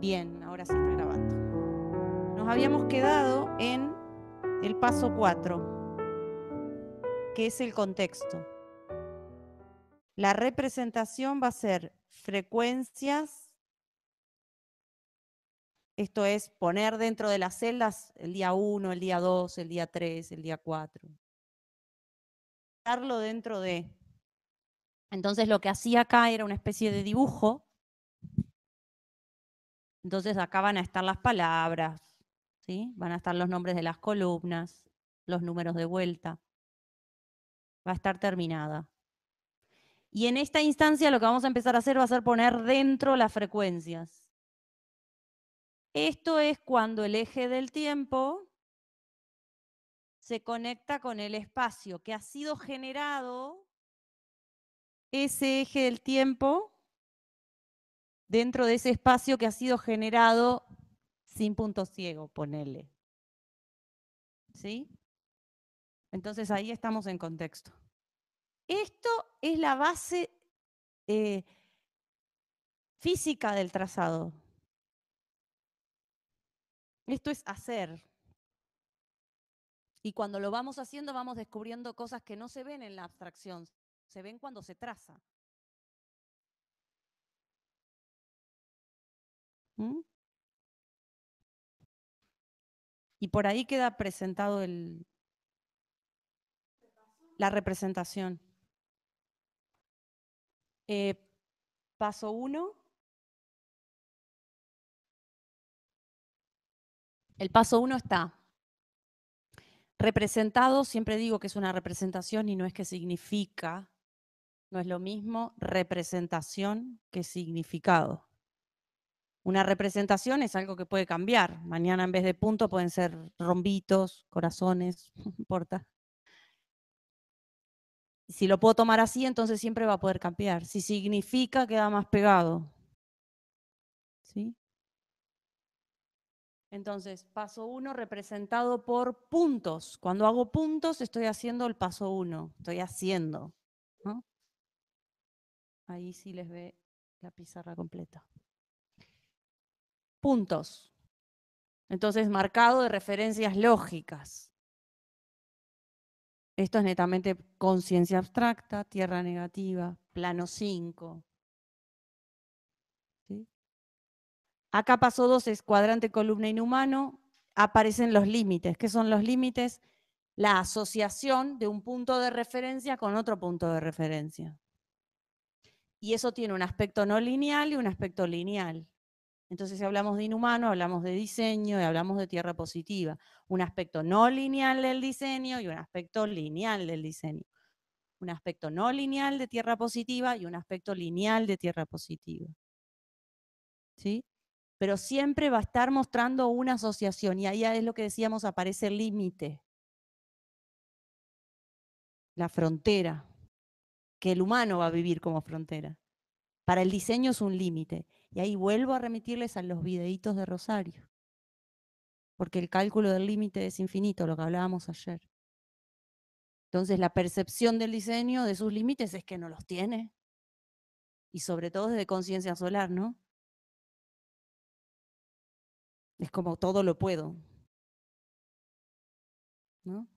Bien, ahora sí está grabando. Nos habíamos quedado en el paso 4, que es el contexto. La representación va a ser frecuencias, esto es poner dentro de las celdas el día 1, el día 2, el día 3, el día 4. Darlo dentro de. Entonces lo que hacía acá era una especie de dibujo. Entonces acá van a estar las palabras, ¿sí? Van a estar los nombres de las columnas, los números de vuelta. Va a estar terminada. Y en esta instancia lo que vamos a empezar a hacer va a ser poner dentro las frecuencias. Esto es cuando el eje del tiempo se conecta con el espacio que ha sido generado, ese eje del tiempo, dentro de ese espacio que ha sido generado sin punto ciego, ponele. ¿Sí? Entonces ahí estamos en contexto. Esto es la base física del trazado. Esto es hacer. Y cuando lo vamos haciendo vamos descubriendo cosas que no se ven en la abstracción, se ven cuando se traza. ¿Mm? Y por ahí queda presentado la representación. Paso 1. El paso 1 está representado, siempre digo que es una representación y no es que significa, no es lo mismo representación que significado. Una representación es algo que puede cambiar. Mañana en vez de puntos pueden ser rombitos, corazones, no importa. Si lo puedo tomar así, entonces siempre va a poder cambiar. Si significa, queda más pegado. ¿Sí? Entonces, paso 1 representado por puntos. Cuando hago puntos, estoy haciendo el paso 1. Estoy haciendo, ¿no? Ahí sí les ve la pizarra completa. Puntos. Entonces, marcado de referencias lógicas. Esto es netamente conciencia abstracta, tierra negativa, plano 5. ¿Sí? Acá paso 2 es cuadrante, columna, inhumano. Aparecen los límites. ¿Qué son los límites? La asociación de un punto de referencia con otro punto de referencia. Y eso tiene un aspecto no lineal y un aspecto lineal. Entonces, si hablamos de inhumano, hablamos de diseño y hablamos de tierra positiva. Un aspecto no lineal del diseño y un aspecto lineal del diseño. Un aspecto no lineal de tierra positiva y un aspecto lineal de tierra positiva. ¿Sí? Pero siempre va a estar mostrando una asociación y ahí es lo que decíamos, aparece el límite, la frontera, que el humano va a vivir como frontera. Para el diseño es un límite. Y ahí vuelvo a remitirles a los videitos de Rosario, porque el cálculo del límite es infinito, lo que hablábamos ayer. Entonces la percepción del diseño de sus límites es que no los tiene. Y sobre todo desde conciencia solar, ¿no? Es como todo lo puedo, ¿no?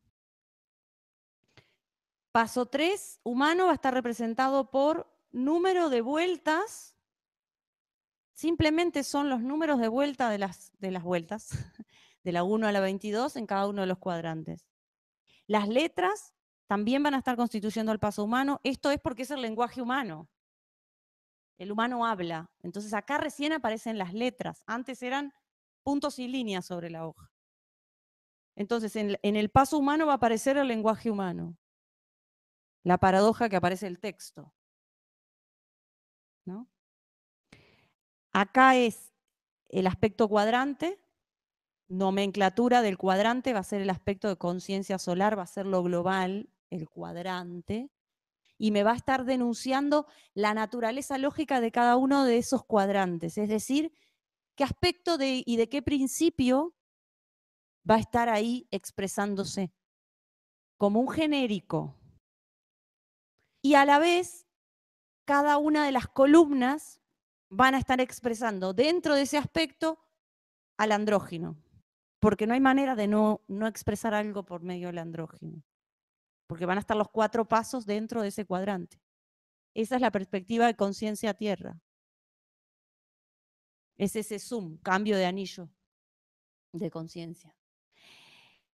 Paso 3, humano, va a estar representado por número de vueltas. Simplemente son los números de vuelta de las vueltas, de la 1 a la 22 en cada uno de los cuadrantes. Las letras también van a estar constituyendo el paso humano. Esto es porque es el lenguaje humano. El humano habla. Entonces acá recién aparecen las letras. Antes eran puntos y líneas sobre la hoja. Entonces en el paso humano va a aparecer el lenguaje humano. La paradoja que aparece el texto, ¿no? Acá es el aspecto cuadrante, nomenclatura del cuadrante va a ser el aspecto de conciencia solar, va a ser lo global, el cuadrante, y me va a estar denunciando la naturaleza lógica de cada uno de esos cuadrantes, es decir, qué aspecto y de qué principio va a estar ahí expresándose como un genérico. Y a la vez, cada una de las columnas van a estar expresando dentro de ese aspecto al andrógeno, porque no hay manera de no expresar algo por medio del andrógeno, porque van a estar los 4 pasos dentro de ese cuadrante. Esa es la perspectiva de conciencia tierra. Es ese zoom, cambio de anillo de conciencia.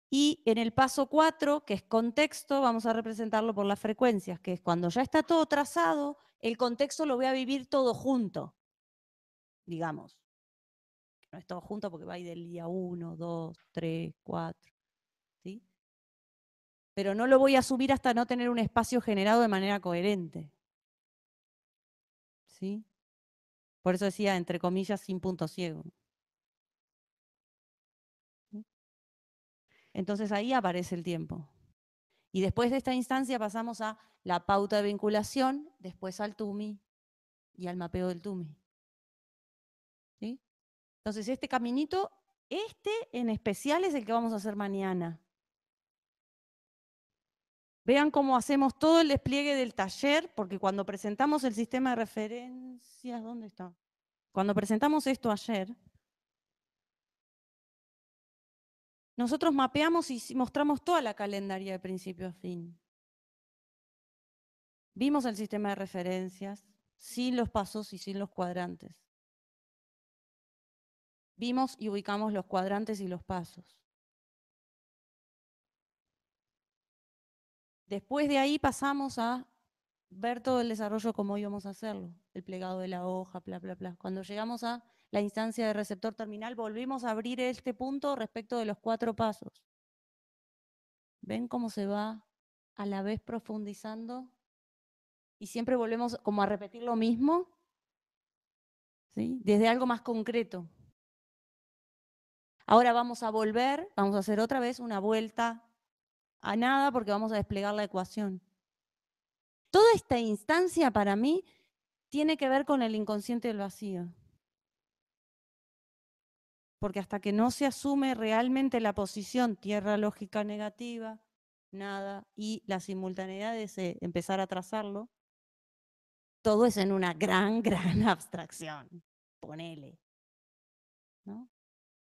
Y en el paso 4, que es contexto, vamos a representarlo por las frecuencias, que es cuando ya está todo trazado, el contexto lo voy a vivir todo junto, digamos. No es todo junto porque va a ir del día 1, 2, 3, 4, ¿sí? Pero no lo voy a subir hasta no tener un espacio generado de manera coherente, ¿sí? Por eso decía, entre comillas, sin punto ciego. Entonces ahí aparece el tiempo. Y después de esta instancia pasamos a la pauta de vinculación, después al TUMI y al mapeo del TUMI. ¿Sí? Entonces este caminito, este en especial es el que vamos a hacer mañana. Vean cómo hacemos todo el despliegue del taller, porque cuando presentamos el sistema de referencias, ¿dónde está? Cuando presentamos esto ayer, nosotros mapeamos y mostramos toda la calendaria de principio a fin. Vimos el sistema de referencias, sin los pasos y sin los cuadrantes. Vimos y ubicamos los cuadrantes y los pasos. Después de ahí pasamos a ver todo el desarrollo como íbamos a hacerlo, el plegado de la hoja, bla, bla, bla. Cuando llegamos a la instancia de receptor terminal, volvimos a abrir este punto respecto de los 4 pasos. ¿Ven cómo se va a la vez profundizando? Y siempre volvemos como a repetir lo mismo, ¿sí? Desde algo más concreto. Ahora vamos a volver, vamos a hacer otra vez una vuelta a nada porque vamos a desplegar la ecuación. Toda esta instancia para mí tiene que ver con el inconsciente del vacío. Porque hasta que no se asume realmente la posición tierra lógica negativa, nada, y la simultaneidad de empezar a trazarlo, todo es en una gran, gran abstracción. Ponele. ¿No?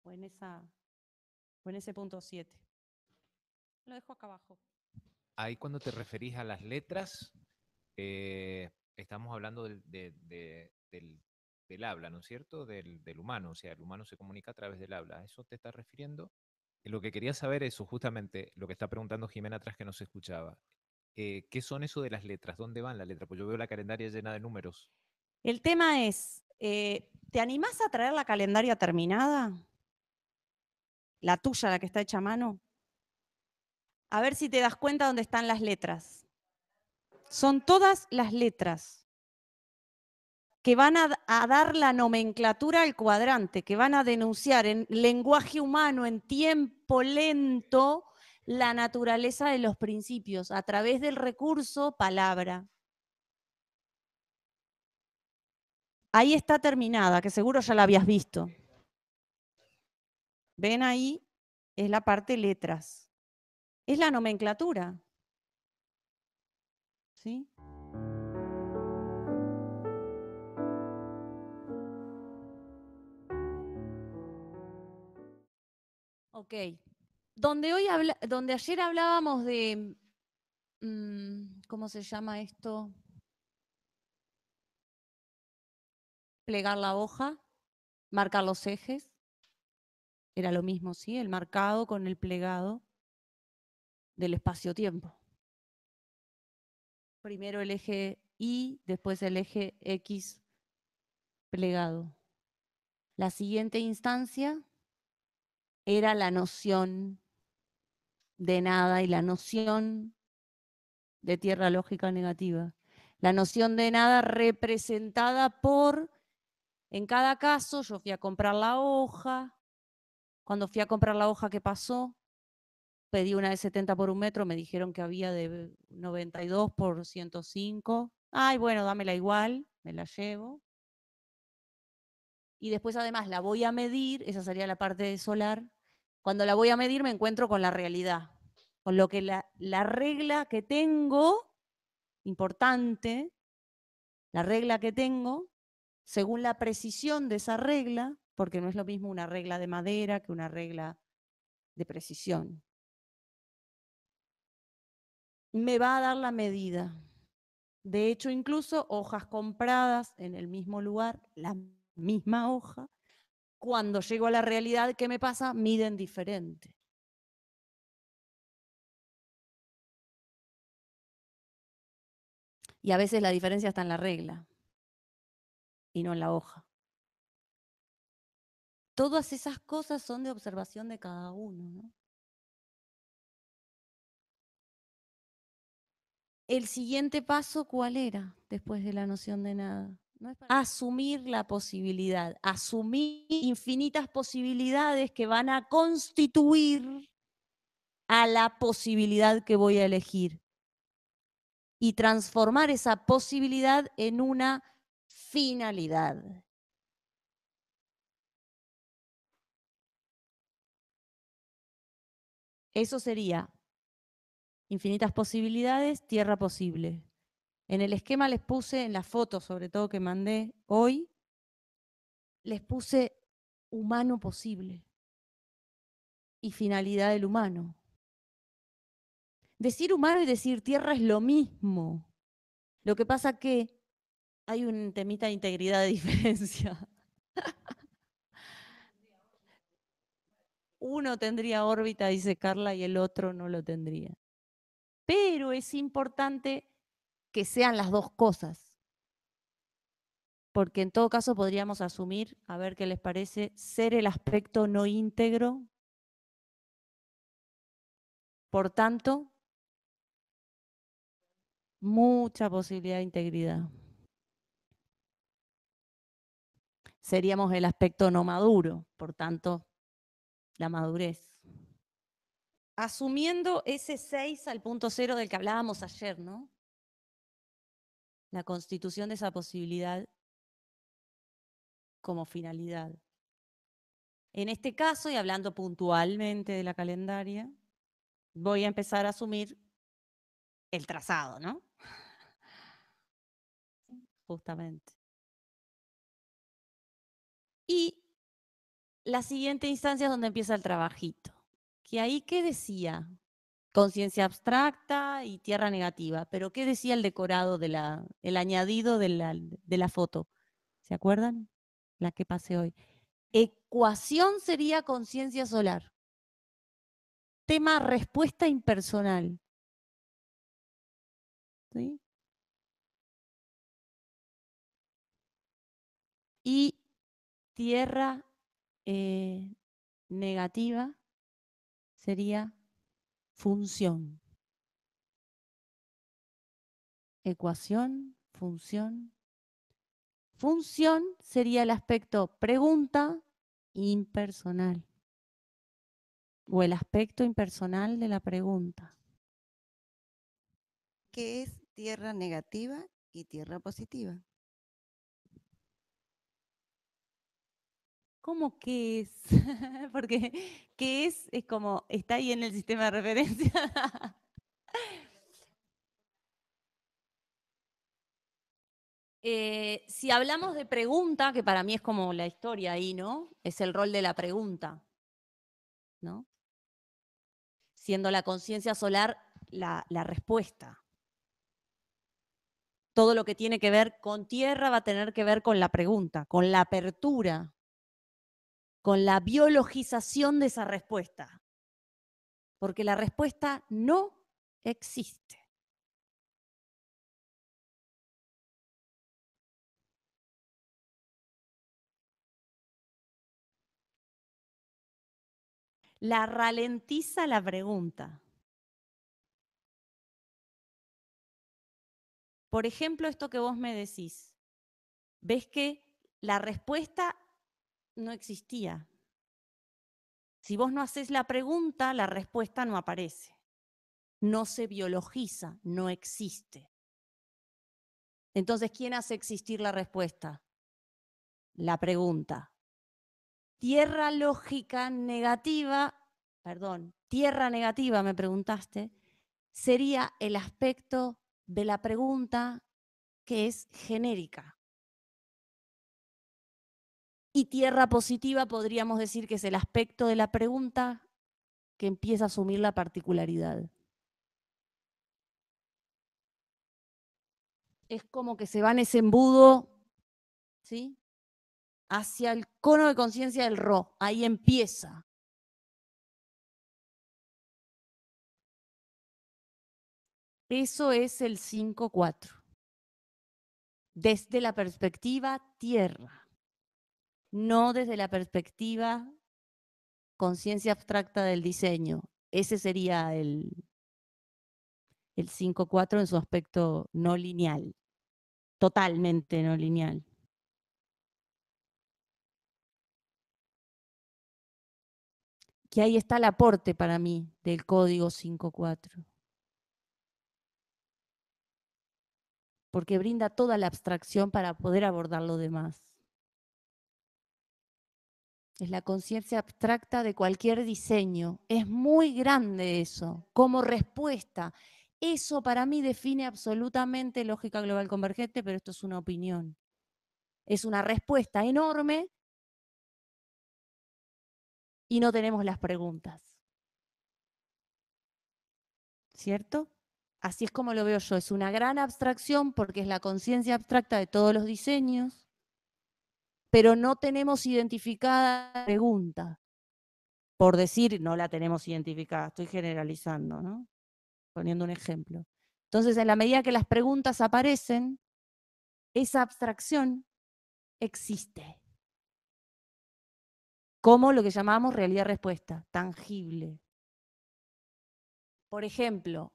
O en ese punto 7. Lo dejo acá abajo. Ahí cuando te referís a las letras, estamos hablando del habla, ¿no es cierto? Del humano, o sea, el humano se comunica a través del habla. ¿A eso te estás refiriendo? Y lo que quería saber es eso, justamente lo que está preguntando Jimena atrás que no se escuchaba. ¿Qué son eso de las letras? ¿Dónde van las letras? Pues yo veo la calendaria llena de números. El tema es, ¿te animás a traer la calendaria terminada? La tuya, la que está hecha a mano. A ver si te das cuenta dónde están las letras. Son todas las letras que van a dar la nomenclatura al cuadrante, que van a denunciar en lenguaje humano, en tiempo lento, la naturaleza de los principios a través del recurso palabra. Ahí está terminada, que seguro ya la habías visto. ¿Ven ahí? Es la parte letras. Es la nomenclatura. ¿Sí? Ok. Donde ayer hablábamos de, ¿cómo se llama esto? Plegar la hoja, marcar los ejes. Era lo mismo, ¿sí? El marcado con el plegado del espacio-tiempo. Primero el eje Y, después el eje X plegado. La siguiente instancia era la noción de nada y la noción de tierra lógica negativa. La noción de nada representada por, en cada caso, yo fui a comprar la hoja. Cuando fui a comprar la hoja, ¿qué pasó? Pedí una de 70 por 1 metro, me dijeron que había de 92 por 105. Ay, bueno, dámela igual, me la llevo. Y después además la voy a medir, esa sería la parte de solar. Cuando la voy a medir me encuentro con la realidad, con lo que la regla que tengo, importante, la regla que tengo, según la precisión de esa regla, porque no es lo mismo una regla de madera que una regla de precisión. Me va a dar la medida. De hecho, incluso hojas compradas en el mismo lugar, la misma hoja, cuando llego a la realidad, ¿qué me pasa? Miden diferente. Y a veces la diferencia está en la regla y no en la hoja. Todas esas cosas son de observación de cada uno, ¿no? El siguiente paso, ¿cuál era después de la noción de nada? No es asumir la posibilidad, asumir infinitas posibilidades que van a constituir a la posibilidad que voy a elegir y transformar esa posibilidad en una finalidad. Eso sería infinitas posibilidades, tierra posible. En el esquema les puse, en las fotos sobre todo que mandé hoy, les puse humano posible y finalidad del humano. Decir humano y decir tierra es lo mismo. Lo que pasa que hay un temita de integridad de diferencia. Uno tendría órbita, dice Carla, y el otro no lo tendría. Pero es importante que sean las dos cosas. Porque en todo caso podríamos asumir, a ver qué les parece, ser el aspecto no íntegro. Por tanto, mucha posibilidad de integridad. Seríamos el aspecto no maduro, por tanto, la madurez. Asumiendo ese 6 al punto 0 del que hablábamos ayer, ¿no? La constitución de esa posibilidad como finalidad. En este caso, y hablando puntualmente de la calendaria, voy a empezar a asumir el trazado, ¿no? Justamente. Y la siguiente instancia es donde empieza el trabajito. Que ahí, ¿qué decía? Conciencia abstracta y tierra negativa. Pero ¿qué decía el decorado, el añadido de la foto? ¿Se acuerdan? La que pasé hoy. Ecuación sería conciencia solar. Tema respuesta impersonal. ¿Sí? Y tierra negativa sería función. Ecuación, función. Función sería el aspecto pregunta impersonal o el aspecto impersonal de la pregunta. ¿Qué es tierra negativa y tierra positiva? ¿Cómo que es? Porque ¿qué es como, está ahí en el sistema de referencia. Si hablamos de pregunta, que para mí es como la historia ahí, ¿no? Es el rol de la pregunta, ¿no? Siendo la conciencia solar la respuesta. Todo lo que tiene que ver con tierra va a tener que ver con la pregunta, con la apertura, con la biologización de esa respuesta. Porque la respuesta no existe. La ralentiza la pregunta. Por ejemplo, esto que vos me decís, ves que la respuesta no existía. Si vos no haces la pregunta, la respuesta no aparece. No se biologiza, no existe. Entonces, ¿quién hace existir la respuesta? La pregunta. Tierra negativa, me preguntaste, sería el aspecto de la pregunta que es genérica. Y tierra positiva podríamos decir que es el aspecto de la pregunta que empieza a asumir la particularidad. Es como que se va en ese embudo, ¿sí?, hacia el cono de conciencia del Ro. Ahí empieza. Eso es el 5-4. Desde la perspectiva tierra, no desde la perspectiva conciencia abstracta del diseño. Ese sería el 5-4 en su aspecto no lineal, totalmente no lineal. Que ahí está el aporte para mí del código 5-4. Porque brinda toda la abstracción para poder abordar lo demás. Es la conciencia abstracta de cualquier diseño. Es muy grande eso, como respuesta. Eso para mí define absolutamente lógica global convergente, pero esto es una opinión. Es una respuesta enorme y no tenemos las preguntas. ¿Cierto? Así es como lo veo yo. Es una gran abstracción porque es la conciencia abstracta de todos los diseños, pero no tenemos identificada la pregunta. Por decir, no la tenemos identificada, estoy generalizando, ¿no? Poniendo un ejemplo. Entonces, en la medida que las preguntas aparecen, esa abstracción existe. Como lo que llamamos realidad-respuesta, tangible. Por ejemplo,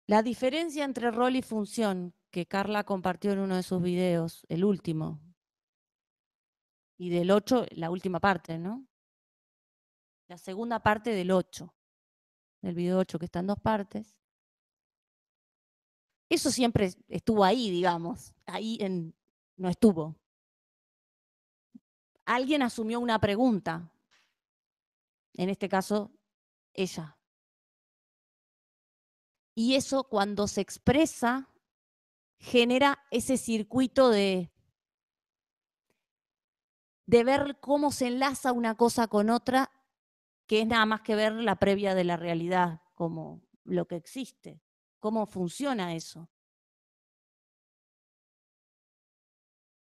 la diferencia entre rol y función que Carla compartió en uno de sus videos, el último, y del 8, la última parte, ¿no? La segunda parte del 8, del video 8, que está en 2 partes. Eso siempre estuvo ahí, digamos, no estuvo. Alguien asumió una pregunta, en este caso, ella. Y eso, cuando se expresa, genera ese circuito de ver cómo se enlaza una cosa con otra, que es nada más que ver la previa de la realidad, como lo que existe, cómo funciona eso.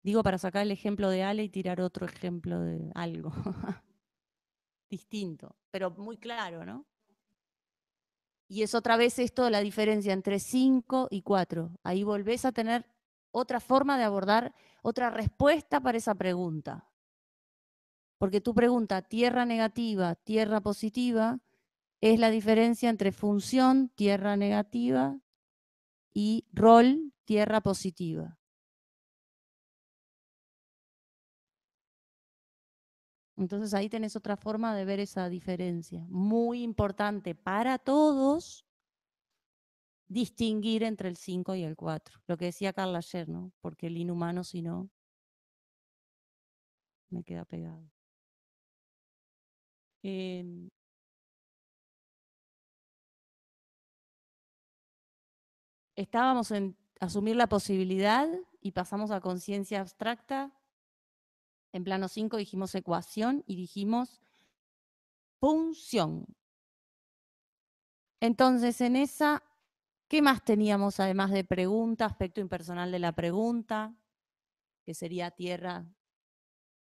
Digo para sacar el ejemplo de Ale y tirar otro ejemplo de algo distinto, pero muy claro, ¿no? Y es otra vez esto, la diferencia entre 5 y 4. Ahí volvés a tener otra forma de abordar, otra respuesta para esa pregunta. Porque tu pregunta, tierra negativa, tierra positiva, es la diferencia entre función, tierra negativa, y rol, tierra positiva. Entonces ahí tenés otra forma de ver esa diferencia. Muy importante para todos distinguir entre el 5 y el 4. Lo que decía Carla ayer, ¿no? Porque el inhumano, si no, me queda pegado. Estábamos en asumir la posibilidad y pasamos a conciencia abstracta. En plano 5 dijimos ecuación y dijimos función. Entonces, en esa, ¿qué más teníamos además de pregunta, aspecto impersonal de la pregunta, que sería tierra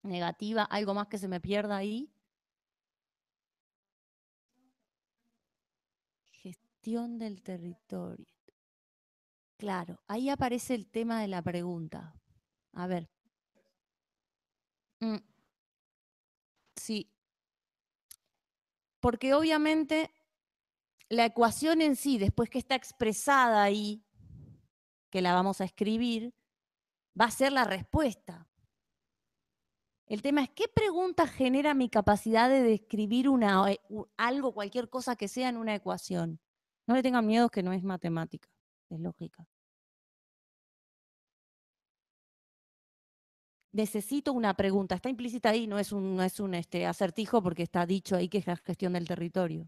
negativa? ¿Algo más que se me pierda ahí? Gestión del territorio. Claro, ahí aparece el tema de la pregunta. A ver. Sí. Porque obviamente la ecuación en sí, después que está expresada ahí, que la vamos a escribir, va a ser la respuesta. El tema es, ¿qué pregunta genera mi capacidad de describir algo, cualquier cosa que sea en una ecuación? No le tengan miedo, que no es matemática, es lógica. Necesito una pregunta, está implícita ahí, no es un acertijo porque está dicho ahí que es la gestión del territorio.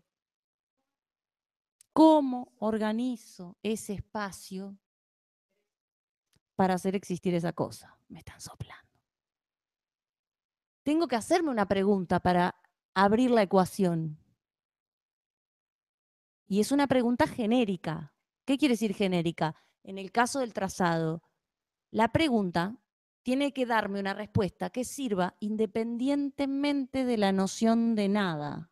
¿Cómo organizo ese espacio para hacer existir esa cosa. Me están soplando. Tengo que hacerme una pregunta para abrir la ecuación. Y es una pregunta genérica. ¿Qué quiere decir genérica? En el caso del trazado, la pregunta tiene que darme una respuesta que sirva independientemente de la noción de nada,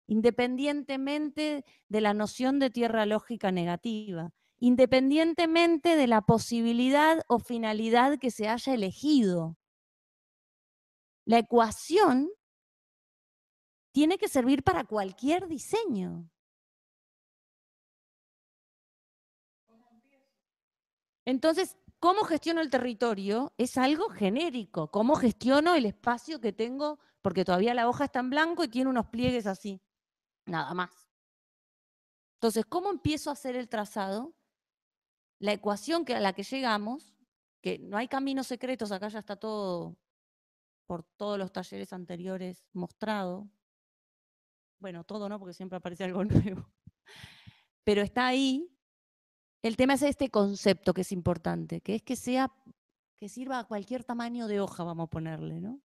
independientemente de la noción de tierra lógica negativa, independientemente de la posibilidad o finalidad que se haya elegido. La ecuación tiene que servir para cualquier diseño. Entonces, ¿cómo gestiono el territorio? Es algo genérico. ¿Cómo gestiono el espacio que tengo? Porque todavía la hoja está en blanco y tiene unos pliegues así. Nada más. Entonces, ¿cómo empiezo a hacer el trazado? La ecuación a la que llegamos, que no hay caminos secretos, acá ya está todo por todos los talleres anteriores mostrado. Bueno, todo no, porque siempre aparece algo nuevo. Pero está ahí. El tema es este concepto que es importante, que es que sirva a cualquier tamaño de hoja, vamos a ponerle, ¿no?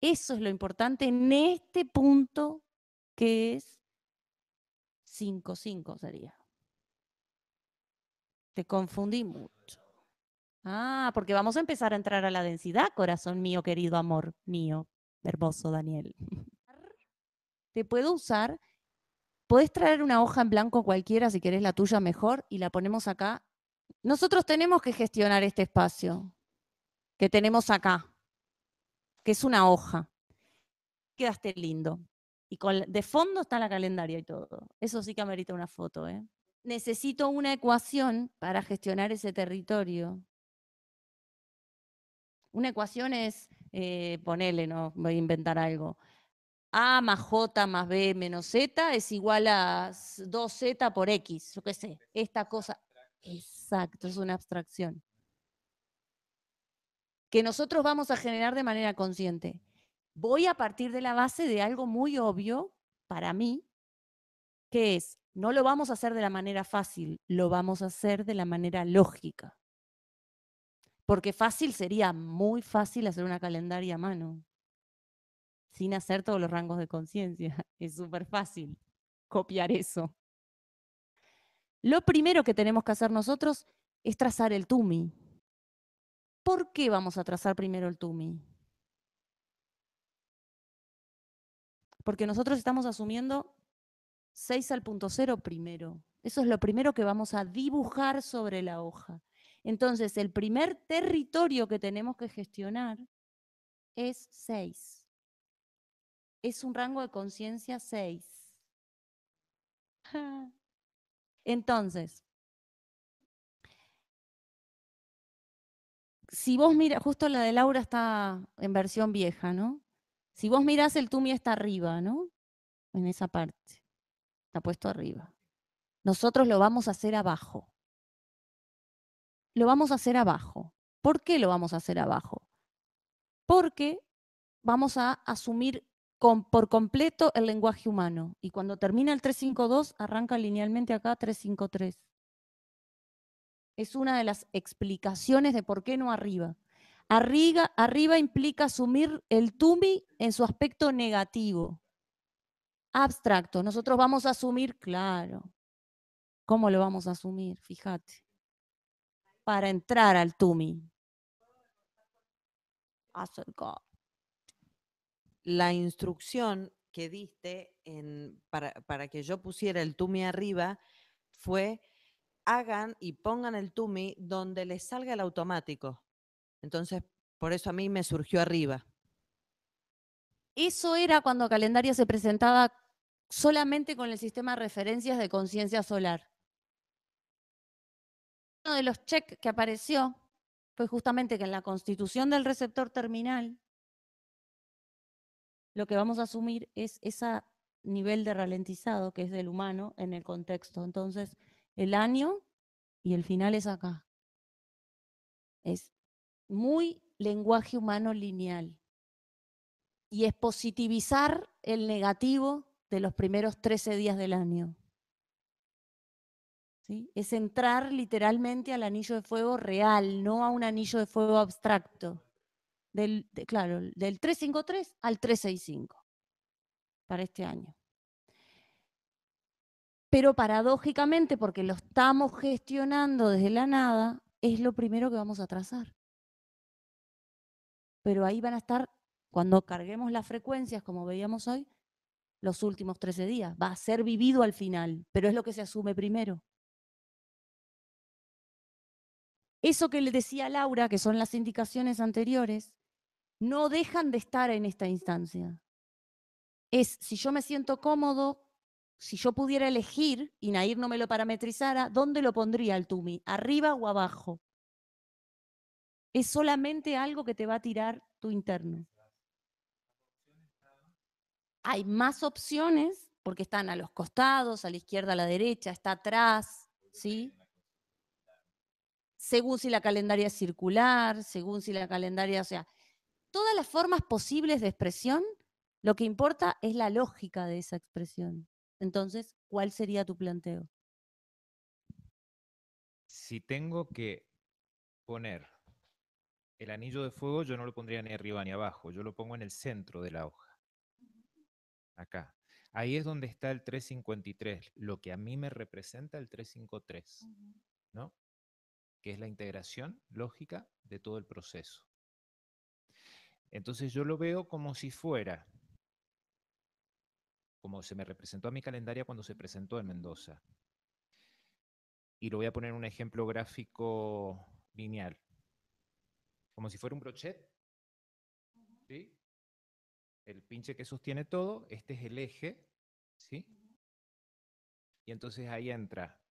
Eso es lo importante en este punto que es 5,5 sería. Te confundí mucho. Ah, porque vamos a empezar a entrar a la densidad, corazón mío, querido amor mío, hermoso Daniel. Te puedo usar, podés traer una hoja en blanco cualquiera, si querés la tuya mejor, y la ponemos acá. Nosotros tenemos que gestionar este espacio que tenemos acá, que es una hoja. Quedaste lindo. Y de fondo está la calendaria y todo. Eso sí que amerita una foto, ¿eh? Necesito una ecuación para gestionar ese territorio. Una ecuación es, ponele, no voy a inventar algo. A más J más B menos Z es igual a 2Z por X, yo qué sé, esta cosa. Exacto, es una abstracción. Que nosotros vamos a generar de manera consciente. Voy a partir de la base de algo muy obvio para mí, que es, no lo vamos a hacer de la manera fácil, lo vamos a hacer de la manera lógica. Porque fácil sería muy fácil hacer una calendaria a mano, sin hacer todos los rangos de conciencia. Es súper fácil copiar eso. Lo primero que tenemos que hacer nosotros es trazar el TUMI. ¿Por qué vamos a trazar primero el TUMI? Porque nosotros estamos asumiendo 6 al punto 0 primero. Eso es lo primero que vamos a dibujar sobre la hoja. Entonces, el primer territorio que tenemos que gestionar es 6. Es un rango de conciencia 6. Entonces, si vos miras, justo la de Laura está en versión vieja, ¿no? Si vos mirás, el TUMI está arriba, ¿no? En esa parte. Está puesto arriba. Nosotros lo vamos a hacer abajo. Lo vamos a hacer abajo. ¿Por qué lo vamos a hacer abajo? Porque vamos a asumir por completo el lenguaje humano. Y cuando termina el 352, arranca linealmente acá 353. Es una de las explicaciones de por qué no arriba. Arriba implica asumir el TUMI en su aspecto negativo. Abstracto. Nosotros vamos a asumir, claro. ¿Cómo lo vamos a asumir? Fíjate. Para entrar al TUMI. Acerca. La instrucción que diste para que yo pusiera el TUMI arriba fue hagan y pongan el TUMI donde les salga el automático. Entonces, por eso a mí me surgió arriba. Eso era cuando Calendaria se presentaba solamente con el sistema de referencias de conciencia solar. Uno de los checks que apareció fue justamente que en la constitución del receptor terminal lo que vamos a asumir es ese nivel de ralentizado que es del humano en el contexto. Entonces, el año y el final es acá. Es muy lenguaje humano lineal. Y es positivizar el negativo de los primeros 13 días del año. ¿sí? Es entrar literalmente al anillo de fuego real, no a un anillo de fuego abstracto. Claro, del 353 al 365 para este año. Pero paradójicamente, porque lo estamos gestionando desde la nada, es lo primero que vamos a trazar. Pero ahí van a estar, cuando carguemos las frecuencias, como veíamos hoy, los últimos 13 días. Va a ser vivido al final, pero es lo que se asume primero. Eso que le decía Laura, que son las indicaciones anteriores, no dejan de estar en esta instancia. Es, si yo me siento cómodo, si yo pudiera elegir, y Nair no me lo parametrizara, ¿dónde lo pondría el Tumi? ¿Arriba o abajo? Es solamente algo que te va a tirar tu interno. Hay más opciones, porque están a los costados, a la izquierda, a la derecha, está atrás, ¿sí? Según si la calendaria es circular, según si la calendaria, o sea, todas las formas posibles de expresión, lo que importa es la lógica de esa expresión. Entonces, ¿cuál sería tu planteo? Si tengo que poner el anillo de fuego, yo no lo pondría ni arriba ni abajo, yo lo pongo en el centro de la hoja. Acá. Ahí es donde está el 353, lo que a mí me representa el 353, ¿no? Que es la integración lógica de todo el proceso. Entonces yo lo veo como si fuera, como se me representó a mi calendaria cuando se presentó en Mendoza. Y lo voy a poner en un ejemplo gráfico lineal. Como si fuera un brochet, ¿sí? El pinche que sostiene todo, este es el eje, ¿sí? Y entonces ahí entra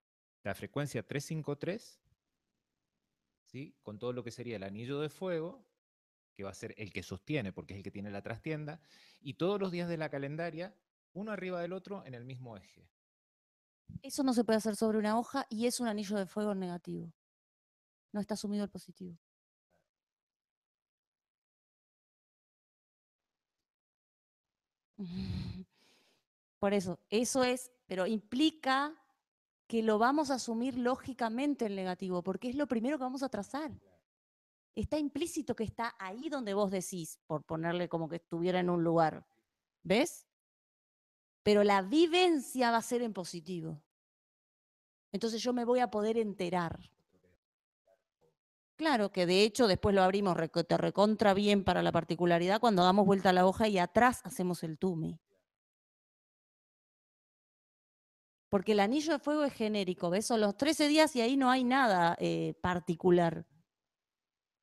la frecuencia 353, ¿sí? Con todo lo que sería el anillo de fuego, que va a ser el que sostiene, porque es el que tiene la trastienda, y todos los días de la calendaria, uno arriba del otro en el mismo eje. Eso no se puede hacer sobre una hoja y es un anillo de fuego negativo. No está asumido el positivo. Por eso es, pero implica que lo vamos a asumir lógicamente el negativo, porque es lo primero que vamos a trazar. Está implícito que está ahí donde vos decís, por ponerle como que estuviera en un lugar. ¿Ves? Pero la vivencia va a ser en positivo. Entonces yo me voy a poder enterar. Claro que de hecho después lo abrimos te recontra bien para la particularidad cuando damos vuelta a la hoja y atrás hacemos el tumi. Porque el anillo de fuego es genérico, ¿ves? Son los 13 días y ahí no hay nada particular.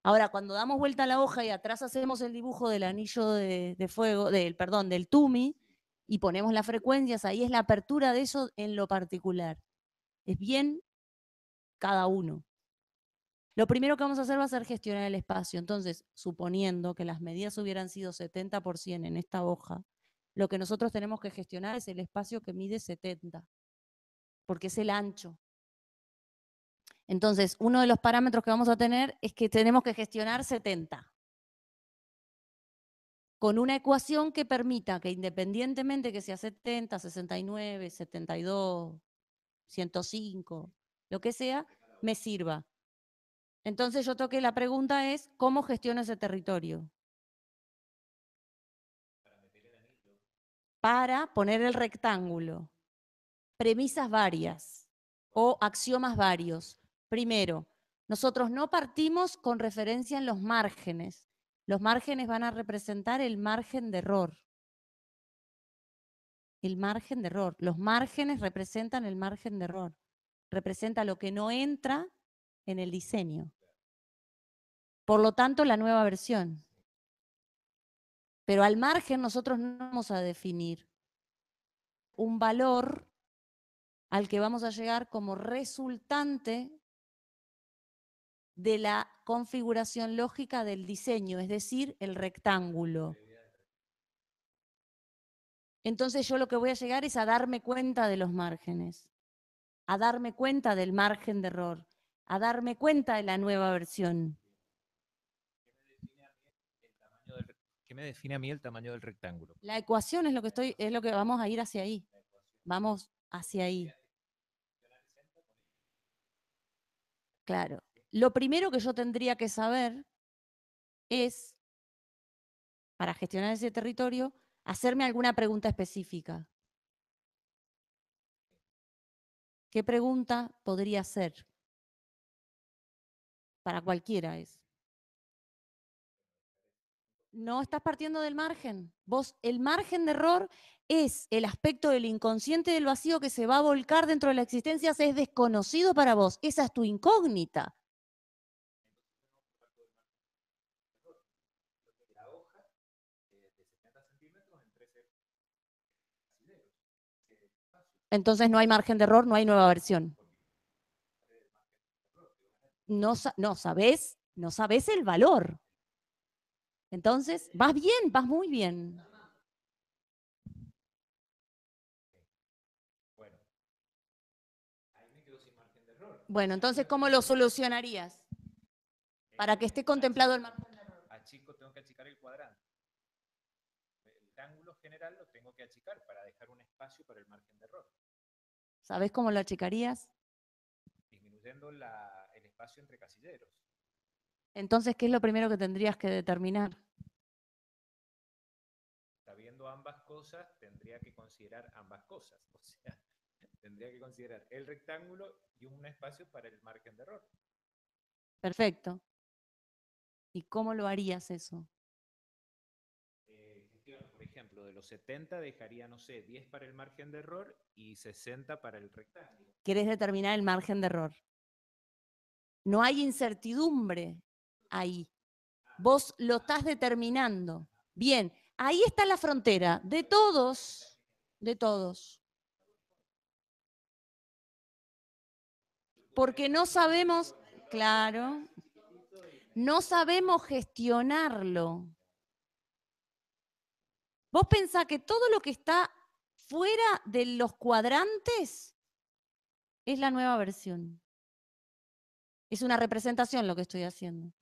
Ahora, cuando damos vuelta a la hoja y atrás hacemos el dibujo del anillo de fuego, del tumi, y ponemos las frecuencias, ahí es la apertura de eso en lo particular. Es bien cada uno. Lo primero que vamos a hacer va a ser gestionar el espacio. Entonces, suponiendo que las medidas hubieran sido 70% en esta hoja, lo que nosotros tenemos que gestionar es el espacio que mide 70, porque es el ancho. Entonces, uno de los parámetros que vamos a tener es que tenemos que gestionar 70. Con una ecuación que permita que independientemente que sea 70, 69, 72, 105, lo que sea, me sirva. Entonces yo toqué, la pregunta es, ¿cómo gestiono ese territorio? Para poner el rectángulo. Premisas varias o axiomas varios. Primero, nosotros no partimos con referencia en los márgenes. Los márgenes van a representar el margen de error. El margen de error. Los márgenes representan el margen de error. Representa lo que no entra en el diseño. Por lo tanto, la nueva versión. Pero al margen nosotros no vamos a definir un valor al que vamos a llegar como resultante de la configuración lógica del diseño, es decir, el rectángulo. Entonces yo lo que voy a llegar es a darme cuenta de los márgenes, a darme cuenta del margen de error, a darme cuenta de la nueva versión. ¿Qué me define a mí el tamaño del rectángulo? La ecuación es lo que vamos a ir hacia ahí. Vamos hacia ahí. Claro. Lo primero que yo tendría que saber es, para gestionar ese territorio, hacerme alguna pregunta específica. ¿Qué pregunta podría ser? Para cualquiera es. No estás partiendo del margen. Vos, el margen de error es el aspecto del inconsciente del vacío que se va a volcar dentro de la existencia, es desconocido para vos. Esa es tu incógnita. La hoja de 70 centímetros en 13 casilleros. Entonces no hay margen de error, no hay nueva versión. No sabés el valor. Entonces, vas bien, vas muy bien. Bueno, ahí me quedo sin margen de error. Bueno, entonces, ¿cómo lo solucionarías? Para que esté contemplado el margen de error. Tengo que achicar el cuadrante. El ángulo general lo tengo que achicar para dejar un espacio para el margen de error. ¿Sabés cómo lo achicarías? Disminuyendo el espacio entre casilleros. Entonces, ¿qué es lo primero que tendrías que determinar? Sabiendo ambas cosas, tendría que considerar ambas cosas. O sea, tendría que considerar el rectángulo y un espacio para el margen de error. Perfecto. ¿Y cómo lo harías eso? Por ejemplo, de los 70 dejaría, no sé, 10 para el margen de error y 60 para el rectángulo. Querés determinar el margen de error. No hay incertidumbre ahí. Vos lo estás determinando. Bien, ahí está la frontera de todos, de todos. Porque no sabemos, claro, no sabemos gestionarlo. Vos pensás que todo lo que está fuera de los cuadrantes es la nueva versión. Es una representación lo que estoy haciendo.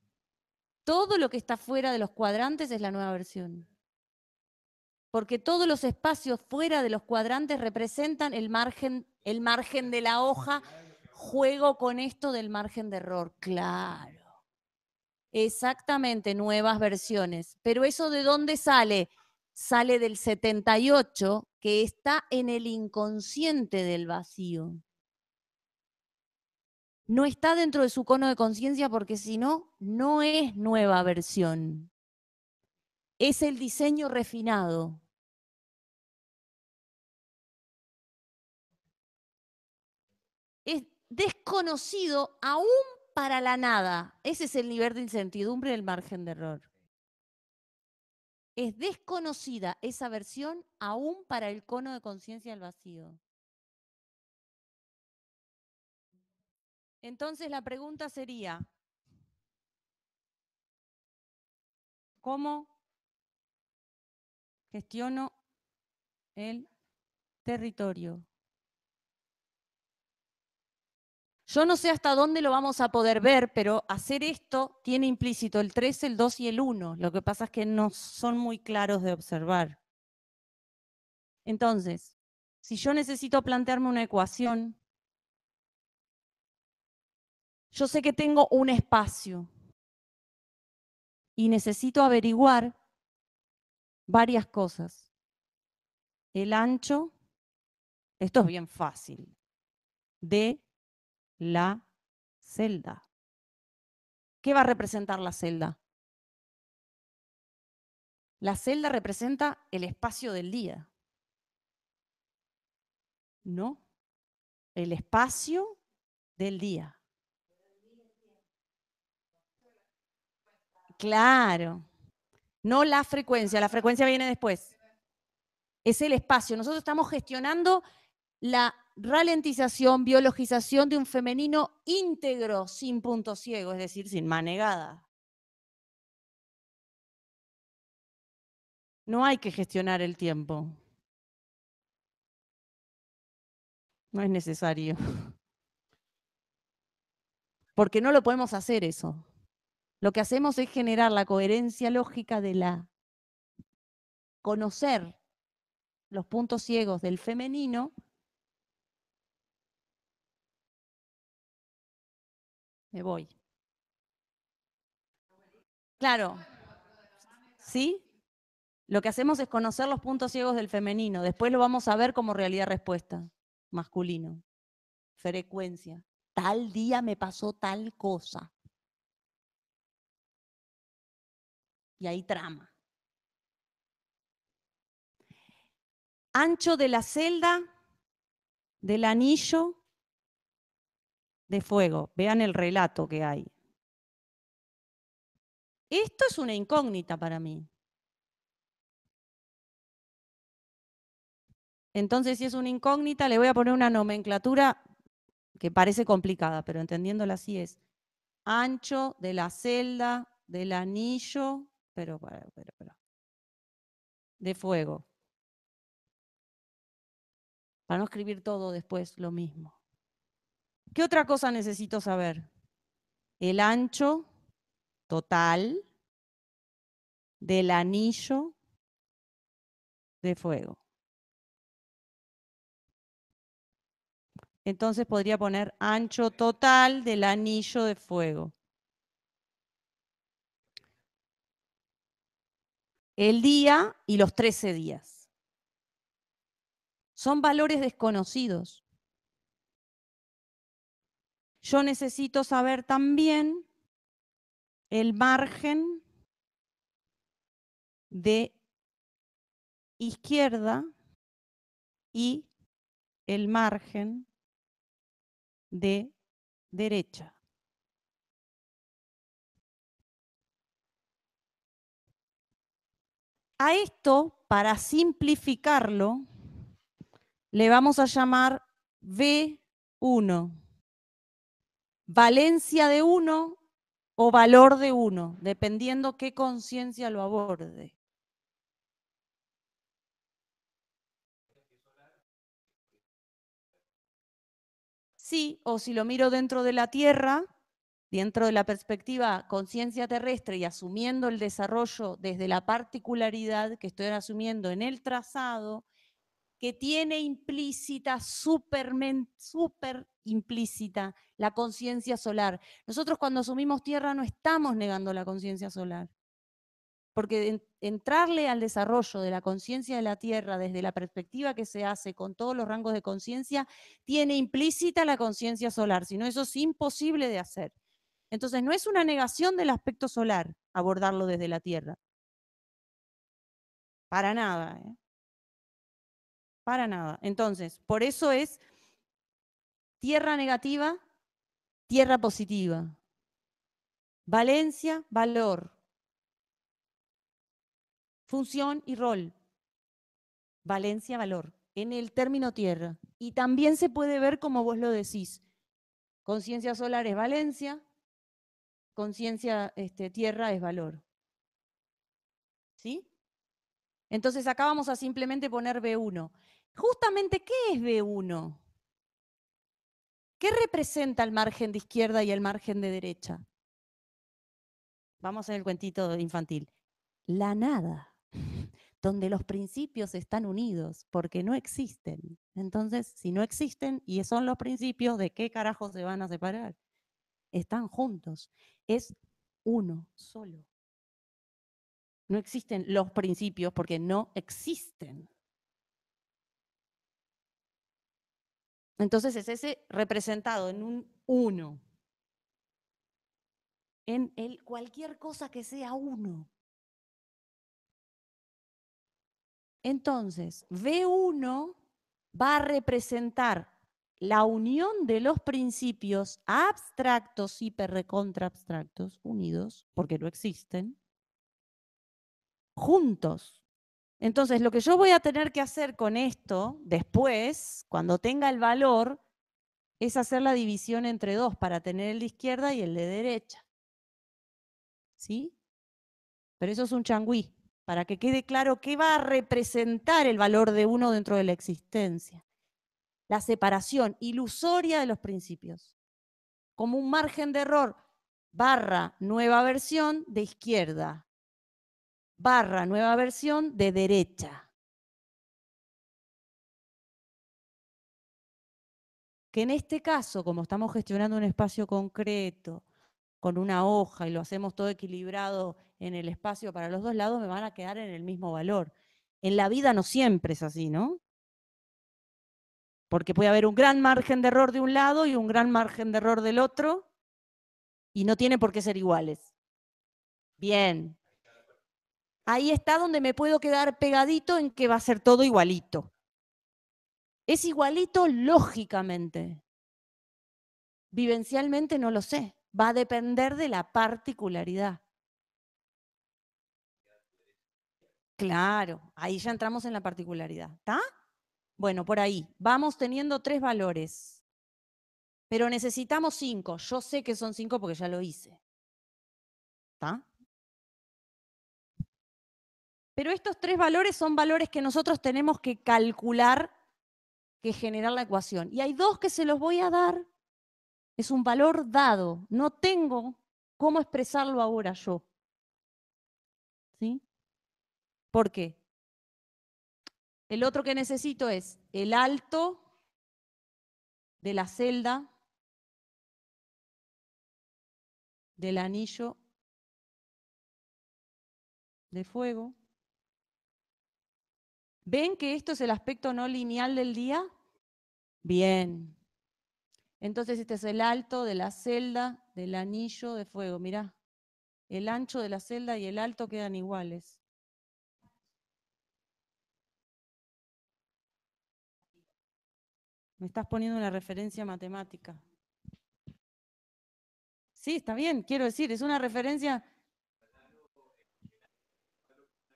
Todo lo que está fuera de los cuadrantes es la nueva versión. Porque todos los espacios fuera de los cuadrantes representan el margen de la hoja. Juego con esto del margen de error. Claro. Exactamente, nuevas versiones. Pero ¿eso de dónde sale? Sale del 78, que está en el inconsciente del vacío. No está dentro de su cono de conciencia porque si no, no es nueva versión. Es el diseño refinado. Es desconocido aún para la nada. Ese es el nivel de incertidumbre del margen de error. Es desconocida esa versión aún para el cono de conciencia del vacío. Entonces la pregunta sería, ¿cómo gestiono el territorio? Yo no sé hasta dónde lo vamos a poder ver, pero hacer esto tiene implícito el 3, el 2 y el 1. Lo que pasa es que no son muy claros de observar. Entonces, si yo necesito plantearme una ecuación, yo sé que tengo un espacio y necesito averiguar varias cosas. El ancho, esto es bien fácil, de la celda. ¿Qué va a representar la celda? La celda representa el espacio del día. ¿No? El espacio del día. Claro. No la frecuencia viene después. Es el espacio. Nosotros estamos gestionando la ralentización, biologización de un femenino íntegro, sin punto ciego, es decir, sin manegada. No hay que gestionar el tiempo. No es necesario. Porque no lo podemos hacer eso. Lo que hacemos es generar la coherencia lógica de conocer los puntos ciegos del femenino Me voy. Claro. ¿Sí? Lo que hacemos es conocer los puntos ciegos del femenino. Después lo vamos a ver como realidad-respuesta. Masculino. Frecuencia. Tal día me pasó tal cosa. Y ahí trama. Ancho de la celda del anillo de fuego. Vean el relato que hay. Esto es una incógnita para mí. Entonces, si es una incógnita, le voy a poner una nomenclatura que parece complicada, pero entendiéndola así es ancho de la celda del anillo, de fuego. Para no escribir todo después lo mismo. ¿Qué otra cosa necesito saber? El ancho total del anillo de fuego. Entonces podría poner ancho total del anillo de fuego. El día y los 13 días. Son valores desconocidos. Yo necesito saber también el margen de izquierda y el margen de derecha. A esto, para simplificarlo, le vamos a llamar V1. Valencia de 1 o valor de 1, dependiendo qué conciencia lo aborde. Sí, o si lo miro dentro de la Tierra, dentro de la perspectiva conciencia terrestre y asumiendo el desarrollo desde la particularidad que estoy asumiendo en el trazado, que tiene implícita, súper implícita, la conciencia solar. Nosotros cuando asumimos Tierra no estamos negando la conciencia solar, porque entrarle al desarrollo de la conciencia de la Tierra desde la perspectiva que se hace con todos los rangos de conciencia, tiene implícita la conciencia solar, si no eso es imposible de hacer. Entonces no es una negación del aspecto solar abordarlo desde la Tierra. Para nada, ¿eh? Para nada. Entonces, por eso es Tierra negativa, Tierra positiva. Valencia, valor. Función y rol. Valencia, valor. En el término Tierra. Y también se puede ver como vos lo decís. Conciencia solar es Valencia, conciencia Tierra es valor. ¿Sí? Entonces acá vamos a simplemente poner B1. Justamente, ¿qué es B1? ¿Qué representa el margen de izquierda y el margen de derecha? Vamos en el cuentito infantil. La nada, donde los principios están unidos, porque no existen. Entonces, si no existen y son los principios, ¿de qué carajo se van a separar? Están juntos. Es uno solo. No existen los principios porque no existen. Entonces es ese representado en un uno. En cualquier cosa que sea uno. Entonces, V1 va a representar la unión de los principios abstractos, hiper recontra abstractos, unidos, porque no existen, juntos. Entonces, lo que yo voy a tener que hacer con esto, después, cuando tenga el valor, es hacer la división entre dos para tener el de izquierda y el de derecha. ¿Sí? Pero eso es un changüí, para que quede claro qué va a representar el valor de uno dentro de la existencia. La separación ilusoria de los principios, como un margen de error, barra nueva versión de izquierda, barra nueva versión de derecha. que en este caso, como estamos gestionando un espacio concreto, con una hoja y lo hacemos todo equilibrado en el espacio para los dos lados, me van a quedar en el mismo valor. En la vida no siempre es así, ¿no? Porque puede haber un gran margen de error de un lado y un gran margen de error del otro, y no tiene por qué ser iguales. Bien. Ahí está donde me puedo quedar pegadito en que va a ser todo igualito. Es igualito lógicamente. Vivencialmente no lo sé. Va a depender de la particularidad. Claro, ahí ya entramos en la particularidad. ¿Está? Bueno, por ahí. Vamos teniendo 3 valores. Pero necesitamos 5. Yo sé que son 5 porque ya lo hice. ¿Está? Pero estos 3 valores son valores que nosotros tenemos que calcular, que generar la ecuación. Y hay 2 que se los voy a dar. Es un valor dado. No tengo cómo expresarlo ahora yo. ¿Sí? ¿Por qué? El otro que necesito es el alto de la celda del anillo de fuego. ¿Ven que esto es el aspecto no lineal del día? Bien. Entonces este es el alto de la celda del anillo de fuego. Mirá, el ancho de la celda y el alto quedan iguales. Me estás poniendo una referencia matemática. Sí, está bien, quiero decir, es una referencia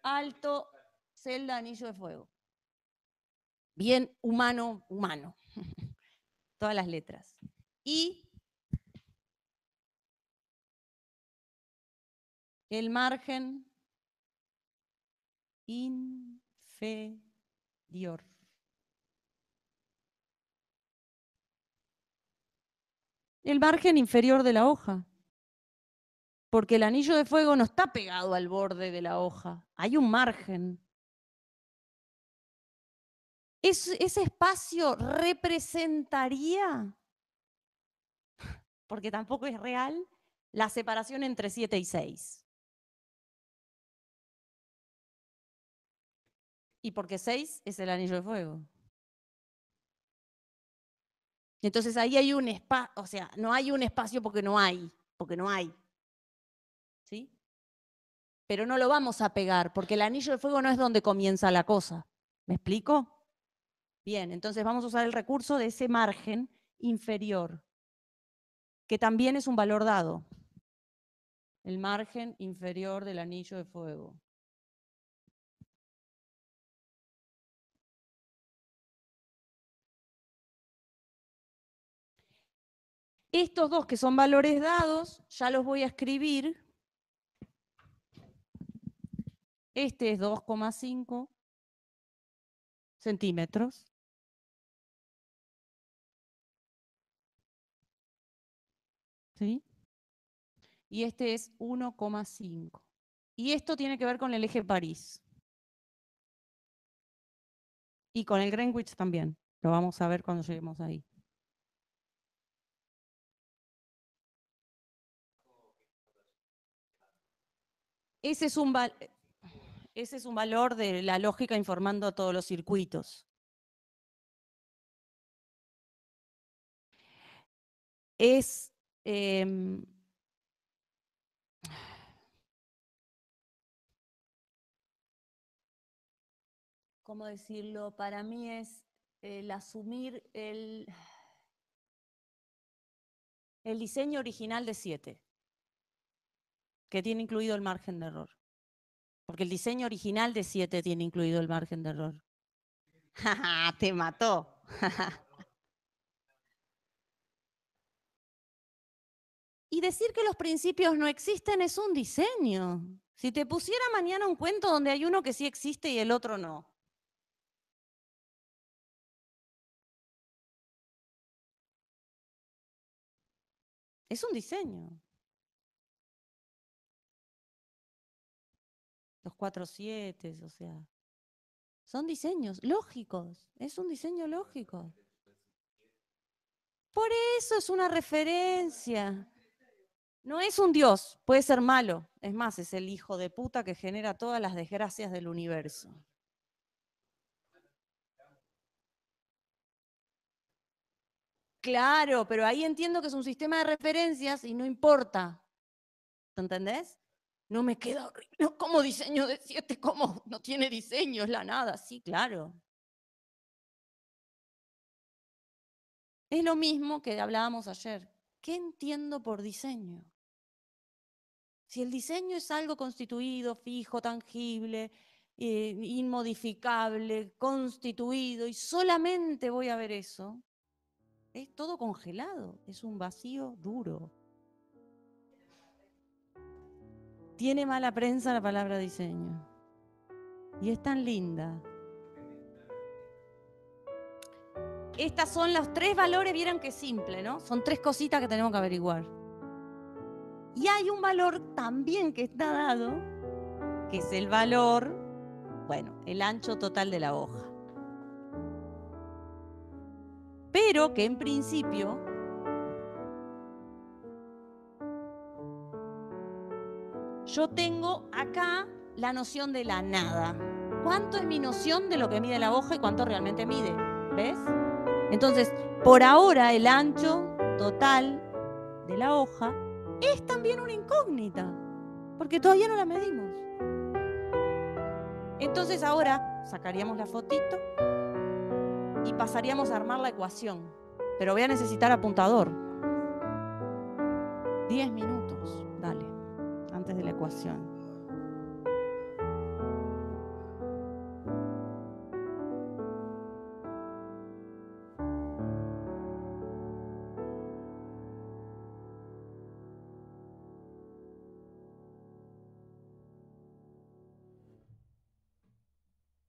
alto, celda, anillo de fuego. Bien humano, humano. Todas las letras. Y el margen inferior. El margen inferior de la hoja. Porque el anillo de fuego no está pegado al borde de la hoja. Hay un margen. Ese espacio representaría, porque tampoco es real, la separación entre 7 y 6. Y porque 6 es el anillo de fuego. Entonces ahí hay un espacio, o sea, no hay un espacio porque no hay. ¿Sí? Pero no lo vamos a pegar, porque el anillo de fuego no es donde comienza la cosa. ¿Me explico? Bien, entonces vamos a usar el recurso de ese margen inferior, que también es un valor dado. El margen inferior del anillo de fuego. Estos dos que son valores dados, ya los voy a escribir. Este es 2,5 centímetros. ¿Sí? Y este es 1,5. Y esto tiene que ver con el eje París. Y con el Greenwich también. Lo vamos a ver cuando lleguemos ahí. Ese es un valor de la lógica informando a todos los circuitos. Es ¿cómo decirlo? Para mí es el asumir el diseño original de 7, que tiene incluido el margen de error. Porque el diseño original de 7 tiene incluido el margen de error. Te mató. Y decir que los principios no existen es un diseño. Si te pusiera mañana un cuento donde hay uno que sí existe y el otro no. Es un diseño. Los 4/7, o sea, son diseños lógicos. Es un diseño lógico. Por eso es una referencia. No es un Dios, puede ser malo. Es más, es el hijo de puta que genera todas las desgracias del universo. Claro, pero ahí entiendo que es un sistema de referencias y no importa. ¿Entendés? No me queda horrible. ¿Cómo diseño de 7? ¿Cómo no tiene diseño? Es la nada. Sí, claro. Es lo mismo que hablábamos ayer. ¿Qué entiendo por diseño? Si el diseño es algo constituido, fijo, tangible, inmodificable, constituido, y solamente voy a ver eso, es todo congelado, es un vacío duro. Tiene mala prensa la palabra diseño. Y es tan linda. Estas son los 3 valores, vieron que simple, ¿no? Son 3 cositas que tenemos que averiguar. Y hay un valor también que está dado, que es el valor, bueno, el ancho total de la hoja. Pero que en principio yo tengo acá la noción de la nada. ¿Cuánto es mi noción de lo que mide la hoja y cuánto realmente mide? ¿Ves? Entonces, por ahora el ancho total de la hoja es también una incógnita, porque todavía no la medimos. Entonces ahora sacaríamos la fotito y pasaríamos a armar la ecuación. Pero voy a necesitar apuntador. 10 minutos, dale, antes de la ecuación.